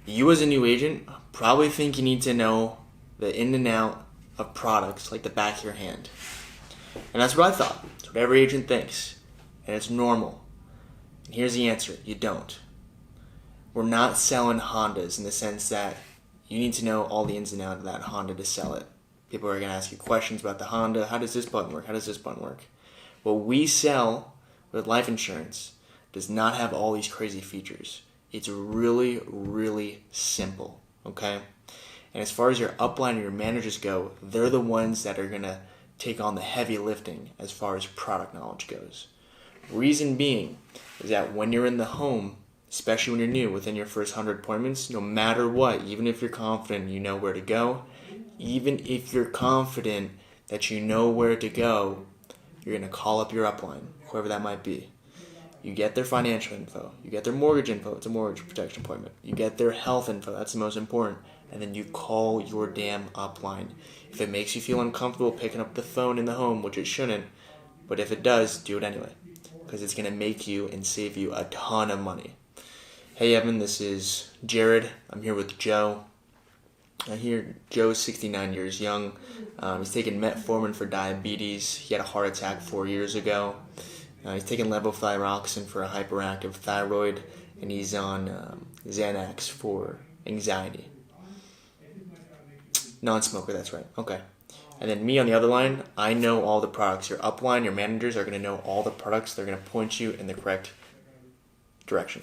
You as a new agent probably think you need to know the in and out of products like the back of your hand. And that's what I thought. It's what every agent thinks. And it's normal. And here's the answer. You don't. We're not selling Hondas in the sense that you need to know all the ins and outs of that Honda to sell it. People are going to ask you questions about the Honda. How does this button work? How does this button work? What we sell with life insurance does not have all these crazy features. It's really, really simple, okay? And as far as your upline and your managers go, they're the ones that are going to take on the heavy lifting as far as product knowledge goes. Reason being is that when you're in the home, especially when you're new, within your first 100 appointments, no matter what, even if you're confident you know where to go, even if you're confident that you know where to go, you're going to call up your upline, whoever that might be. You get their financial info. You get their mortgage info. It's a mortgage protection appointment. You get their health info. That's the most important. And then you call your damn upline. If it makes you feel uncomfortable picking up the phone in the home, which it shouldn't, but if it does, do it anyway. Because it's going to make you and save you a ton of money. Hey Evan, this is Jared. I'm here with Joe. I hear Joe's 69 years young. He's taking metformin for diabetes. He had a heart attack 4 years ago. He's taking levothyroxine for a hyperactive thyroid, and he's on Xanax for anxiety. Non-smoker, that's right. Okay. And then me on the other line, I know all the products. Your upline, your managers are going to know all the products. They're going to point you in the correct direction.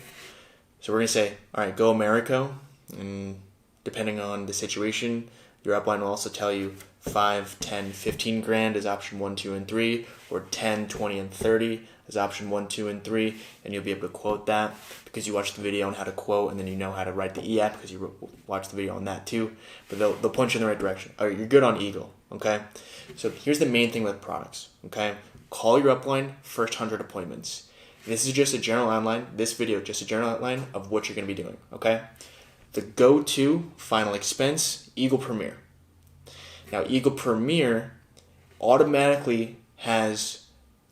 So we're going to say, all right, go Americo. And depending on the situation, your upline will also tell you 5, 10, 15 grand is option 1, 2, and 3, or 10, 20, and 30 is option 1, 2, and 3, and you'll be able to quote that because you watched the video on how to quote, and then you know how to write the e-app because you watched the video on that too. But they'll point you in the right direction. All right, you're good on Eagle, okay? So here's the main thing with products, okay? Call your upline first 100 appointments. This is just a general outline. This video, just a general outline of what you're going to be doing, okay? The go-to final expense, Eagle Premier. Now, Eagle Premier automatically has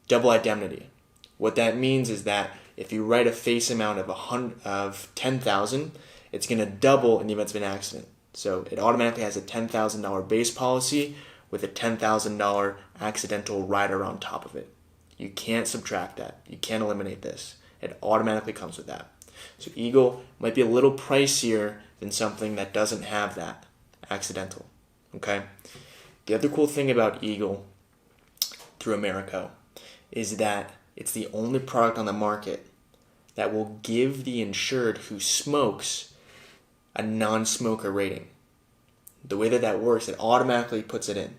double indemnity. What that means is that if you write a face amount of $10,000, it's going to double in the event of an accident. So it automatically has a $10,000 base policy with a $10,000 accidental rider on top of it. You can't subtract that. You can't eliminate this. It automatically comes with that. So Eagle might be a little pricier than something that doesn't have that accidental. Okay? The other cool thing about Eagle through Americo is that it's the only product on the market that will give the insured who smokes a non-smoker rating. The way that works, it automatically puts it in.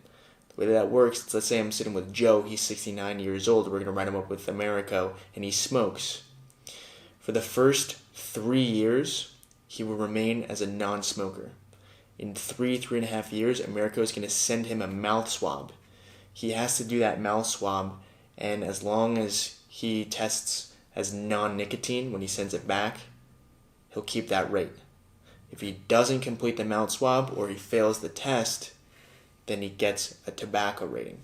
The way that works, let's say I'm sitting with Joe, he's 69 years old, we're going to write him up with Americo, and he smokes. For the first 3 years, he will remain as a non-smoker. In 3.5 years, Americo is going to send him a mouth swab. He has to do that mouth swab, and as long as he tests as non-nicotine when he sends it back, he'll keep that rate. If he doesn't complete the mouth swab or he fails the test, then he gets a tobacco rating.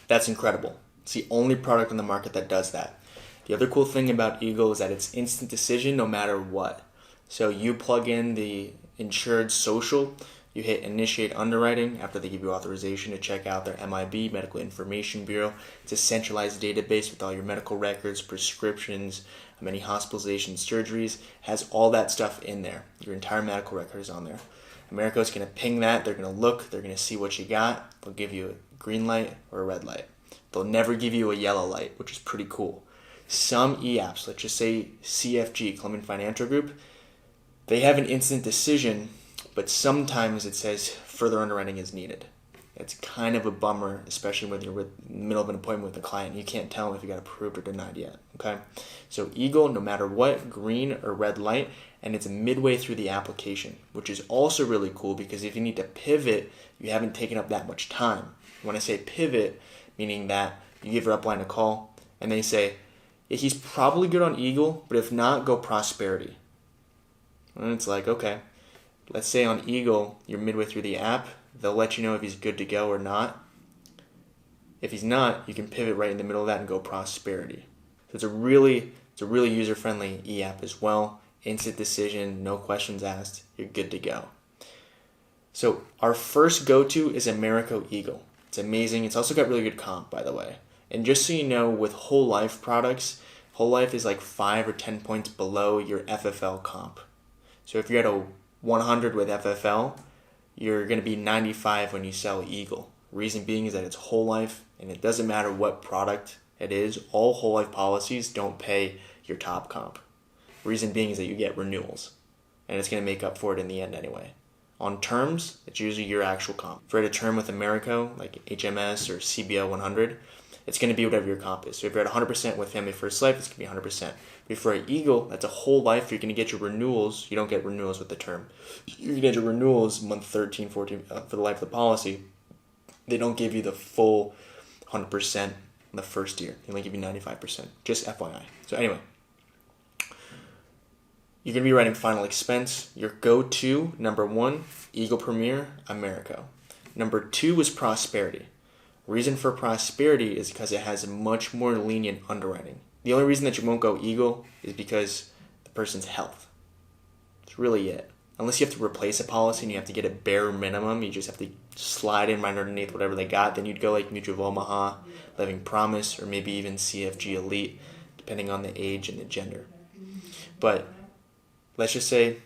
That's incredible. It's the only product on the market that does that. The other cool thing about Eagle is that it's instant decision no matter what. So you plug in the insured social, you hit initiate underwriting after they give you authorization to check out their MIB, Medical Information Bureau. It's a centralized database with all your medical records, prescriptions, many hospitalizations, surgeries, has all that stuff in there. Your entire medical record is on there. Americo's going to ping that, they're going to look, they're going to see what you got, they'll give you a green light or a red light. They'll never give you a yellow light, which is pretty cool. Some e-apps, let's just say CFG, Clement Financial Group, they have an instant decision, but sometimes it says further underwriting is needed. It's kind of a bummer, especially when you're in the middle of an appointment with a client. You can't tell them if you got approved or denied yet, okay? So Eagle, no matter what, green or red light, and it's midway through the application, which is also really cool because if you need to pivot, you haven't taken up that much time. When I say pivot, meaning that you give your upline a call, and they say, yeah, he's probably good on Eagle, but if not, go Prosperity. And it's like, okay, let's say on Eagle, you're midway through the app, they'll let you know if he's good to go or not. If he's not, you can pivot right in the middle of that and go Prosperity. So it's a really user-friendly e-app as well. instant decision, no questions asked, you're good to go. So our first go-to is Americo Eagle. It's amazing. It's also got really good comp, by the way. And just so you know, with whole life products, whole life is like 5 or 10 points below your FFL comp. So if you're at a 100 with FFL, you're going to be 95 when you sell Eagle. Reason being is that it's whole life, and it doesn't matter what product it is. All whole life policies don't pay your top comp. Reason being is that you get renewals, and it's going to make up for it in the end anyway. On terms, it's usually your actual comp. If you're at a term with Americo, like HMS or CBO 100, it's going to be whatever your comp is. So if you're at 100% with Family First Life, it's going to be 100%. But if you're at Eagle, that's a whole life. You're going to get your renewals. You don't get renewals with the term. You're going to get your renewals month 13, 14 for the life of the policy. They don't give you the full 100% in the first year. They only give you 95%. Just FYI. So anyway, you're going to be writing final expense. Your go-to, number 1, Eagle Premier, Americo. Number 2 is Prosperity. Reason for Prosperity is because it has much more lenient underwriting. The only reason that you won't go Eagle is because the person's health. That's really it. Unless you have to replace a policy and you have to get a bare minimum, you just have to slide in right underneath whatever they got, then you'd go like Mutual of Omaha, Living Promise, or maybe even CFG Elite, depending on the age and the gender. But let's just say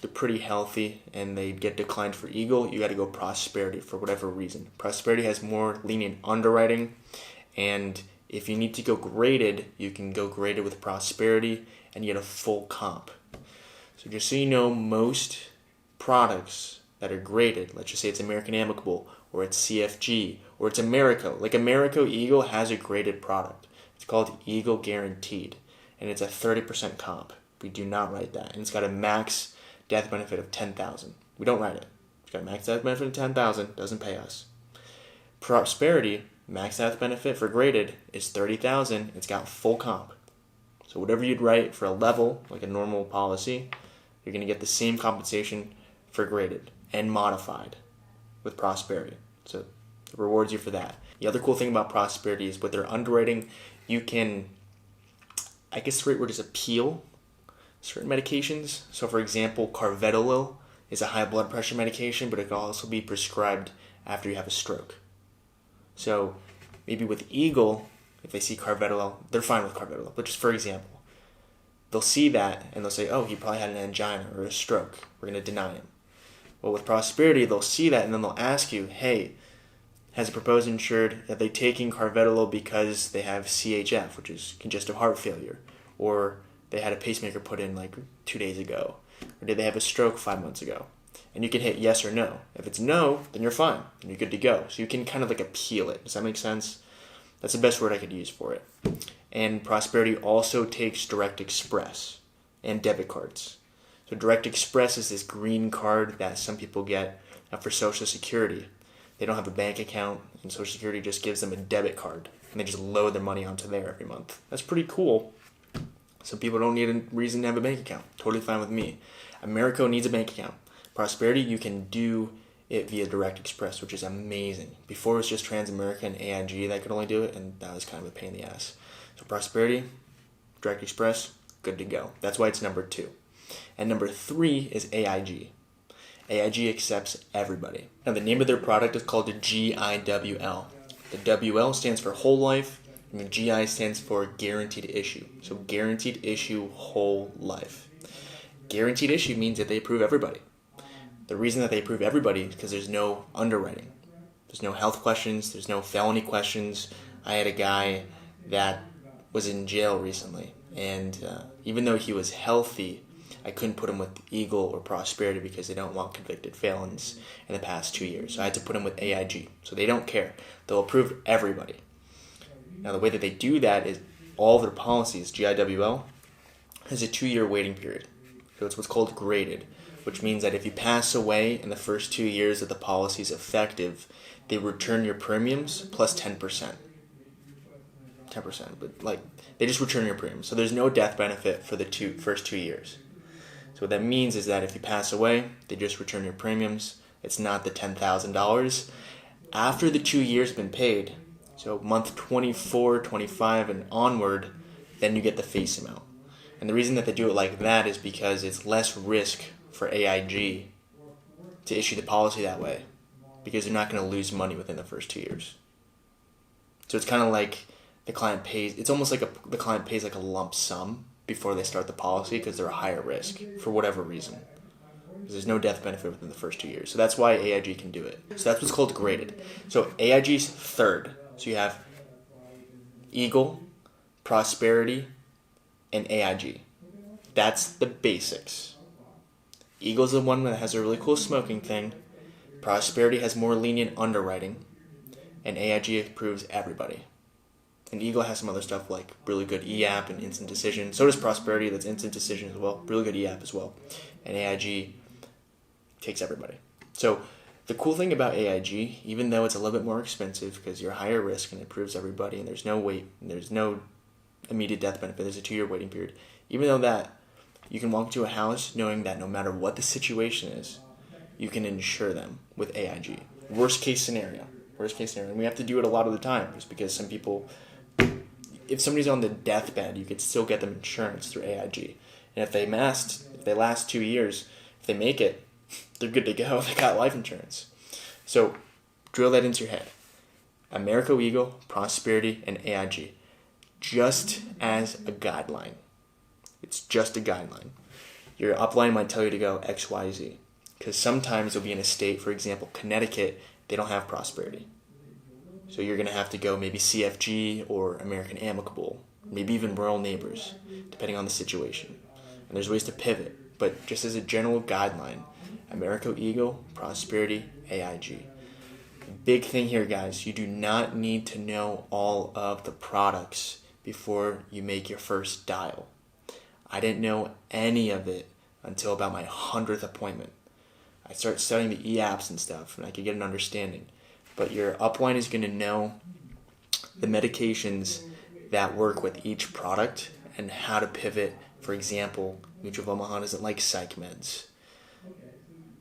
they're pretty healthy and they get declined for Eagle, you got to go Prosperity for whatever reason. Prosperity has more lenient underwriting, and if you need to go graded, you can go graded with Prosperity and you get a full comp. So just so you know, most products that are graded, let's just say it's American Amicable, or it's CFG, or it's Americo. Like Americo Eagle has a graded product. It's called Eagle Guaranteed, and it's a 30% comp. We do not write that. And it's got a max death benefit of $10,000. We don't write it. It's got a max death benefit of $10,000, doesn't pay us. Prosperity, max death benefit for graded is $30,000. It's got full comp. So whatever you'd write for a level, like a normal policy, you're going to get the same compensation for graded and modified with Prosperity. So it rewards you for that. The other cool thing about Prosperity is with their underwriting, you can, I guess the right word is appeal certain medications. So for example, Carvedilol is a high blood pressure medication, but it can also be prescribed after you have a stroke. So maybe with Eagle, if they see Carvedilol, they're fine with Carvedilol. But just for example, they'll see that and they'll say, oh, he probably had an angina or a stroke. We're going to deny him. Well, with Prosperity, they'll see that and then they'll ask you, hey, has a proposed insured, are they taking Carvedilol because they have CHF, which is congestive heart failure, or they had a pacemaker put in like 2 days ago, or did they have a stroke 5 months ago? And you can hit yes or no. If it's no, then you're fine, and you're good to go. So you can kind of like appeal it. Does that make sense? That's the best word I could use for it. And Prosperity also takes Direct Express and debit cards. So Direct Express is this green card that some people get for Social Security. They don't have a bank account, and Social Security just gives them a debit card, and they just load their money onto there every month. That's pretty cool. Some people don't need a reason to have a bank account. Totally fine with me. Americo needs a bank account. Prosperity, you can do it via Direct Express, which is amazing. Before it was just Transamerica and AIG that could only do it, and that was kind of a pain in the ass. So Prosperity, Direct Express, good to go. That's why it's number 2. And number 3 is AIG. AIG accepts everybody. Now the name of their product is called the GIWL. The WL stands for whole life, and the GI stands for guaranteed issue. So guaranteed issue whole life. Guaranteed issue means that they approve everybody. The reason that they approve everybody is because there's no underwriting. There's no health questions. There's no felony questions. I had a guy that was in jail recently, and even though he was healthy, I couldn't put him with Eagle or Prosperity because they don't want convicted felons in the past 2 years. So I had to put him with AIG. So they don't care. They'll approve everybody. Now the way that they do that is all of their policies, GIWL, has a 2-year waiting period. So it's what's called graded, which means that if you pass away in the first 2 years that the policy is effective, they return your premiums plus 10%. 10%, but like they just return your premiums. So there's no death benefit for the first 2 years. So what that means is that if you pass away, they just return your premiums. It's not the $10,000. After the 2 years have been paid, so month 24, 25, and onward, then you get the face amount. And the reason that they do it like that is because it's less risk for AIG to issue the policy that way, because they're not going to lose money within the first 2 years. So it's kind of like the client pays, it's almost like the client pays like a lump sum before they start the policy because they're a higher risk for whatever reason. Because there's no death benefit within the first 2 years. So that's why AIG can do it. So that's what's called graded. So AIG's third. So you have Eagle, Prosperity, and AIG. That's the basics. Eagle's the one that has a really cool smoking thing. Prosperity has more lenient underwriting. And AIG approves everybody. And Eagle has some other stuff like really good EAP and instant decision. So does Prosperity, that's instant decision as well. Really good EAP as well. And AIG takes everybody. So the cool thing about AIG, even though it's a little bit more expensive because you're higher risk and it approves everybody and there's no wait, and there's no immediate death benefit, there's a 2-year waiting period. Even though that, you can walk into a house knowing that no matter what the situation is, you can insure them with AIG. Worst case scenario. And we have to do it a lot of the time just because some people, if somebody's on the deathbed, you could still get them insurance through AIG. And if they last 2 years, if they make it, they're good to go. They got life insurance. So drill that into your head. Americo Eagle, Prosperity, and AIG. Just as a guideline. It's just a guideline. Your upline might tell you to go X, Y, Z. Because sometimes you'll be in a state, for example, Connecticut, they don't have Prosperity. So you're going to have to go maybe CFG or American Amicable, maybe even Rural Neighbors, depending on the situation. And there's ways to pivot. But just as a general guideline, Americo Eagle, Prosperity, AIG. The big thing here, guys, you do not need to know all of the products before you make your first dial. I didn't know any of it until about my 100th appointment. I started studying the EAPs and stuff, and I could get an understanding. But your upline is going to know the medications that work with each product and how to pivot. For example, Mutual of Omaha doesn't like psych meds.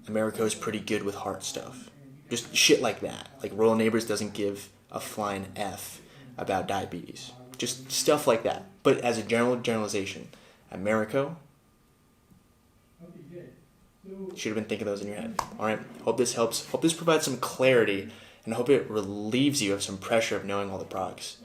Americo is pretty good with heart stuff. Just shit like that. Like Rural Neighbors doesn't give a flying F about diabetes. Just stuff like that. But as a generalization, Americo, you should have been thinking those in your head. Alright, hope this helps. Hope this provides some clarity, and hope it relieves you of some pressure of knowing all the products.